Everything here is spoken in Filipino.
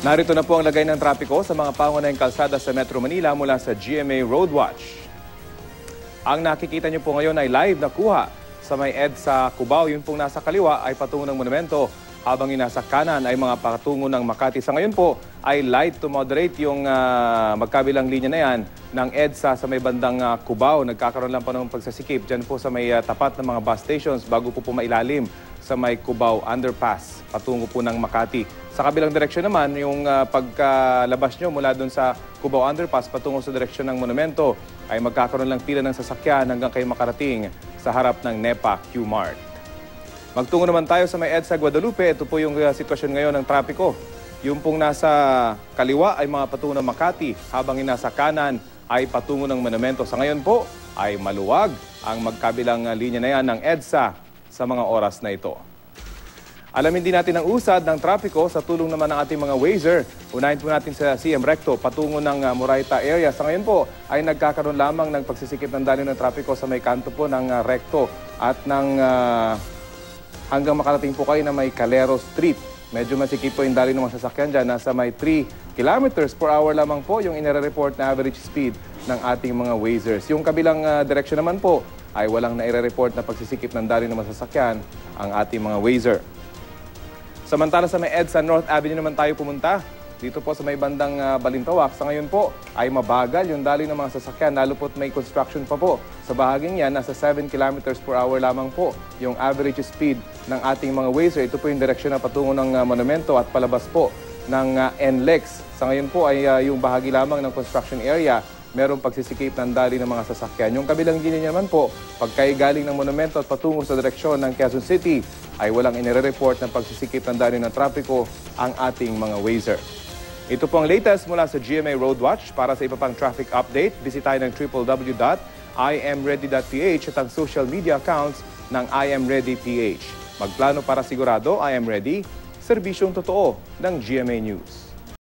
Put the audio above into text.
Narito na po ang lagay ng trapiko sa mga pangunahing kalsada sa Metro Manila mula sa GMA Roadwatch. Ang nakikita niyo po ngayon ay live na kuha sa may EDSA Cubao. Yun pong nasa kaliwa ay patungo ng monumento, habang yung nasa kanan ay mga patungo ng Makati. Sa ngayon po ay light to moderate yung magkabilang linya na yan ng EDSA sa may bandang Cubao. Nagkakaroon lang po ng pagsasikip dyan po sa may tapat ng mga bus stations bago po mailalim sa may Cubao Underpass patungo po ng Makati. Sa kabilang direksyon naman, yung pagkalabas nyo mula doon sa Cubao Underpass patungo sa direksyon ng monumento ay magkakaroon lang pila ng sasakyan hanggang kayo makarating sa harap ng NEPA Q-Mart. Magtungo naman tayo sa may EDSA Guadalupe. Ito po yung sitwasyon ngayon ng trapiko. Yung pong nasa kaliwa ay mga patungo ng Makati, habang yung nasa kanan ay patungo ng monumento. Sa ngayon po ay maluwag ang magkabilang linya na yan ng EDSA sa mga oras na ito. Alamin din natin ang usad ng trapiko sa tulong naman ng ating mga Wazer. Unahin po natin sa CM Recto patungo ng Moraita area. Sa ngayon po ay nagkakaroon lamang ng pagsisikip ng daloy ng trapiko sa may kanto po ng Recto at ng hanggang makarating po kayo na may Calero Street. Medyo masikip po yung daloy ng mga sasakyan dyan. Nasa may 3 kilometers per hour lamang po yung inire-report na average speed ng ating mga Wazers. Yung kabilang direksyon naman po ay walang naire-report na pagsisikip ng daloy ng mga sasakyan ang ating mga Wazer. Samantala sa may EDSA North Avenue naman tayo pumunta. Dito po sa may bandang Balintawak. Sa ngayon po ay mabagal yung daloy ng mga sasakyan, lalo po't may construction pa po. Sa bahaging yan, nasa 7 kilometers per hour lamang po yung average speed ng ating mga Wazer. Ito po yung direksyon na patungo ng monumento at palabas po ng NLEX. Sa ngayon po ay yung bahagi lamang ng construction area, merong pagsisikip ng daloy ng mga sasakyan. Yung kabilang linya naman po, pagkay galing ng monumento at patungo sa direksyon ng Quezon City, ay walang inire-report ng pagsisikip ng daloy ng trapiko ang ating mga Wazer. Ito po ang latest mula sa GMA Roadwatch. Para sa iba pang traffic update, bisitahin ang www.imready.ph at ang social media accounts ng IMReadyPH. Magplano para sigurado, I Am Ready, serbisyong totoo ng GMA News.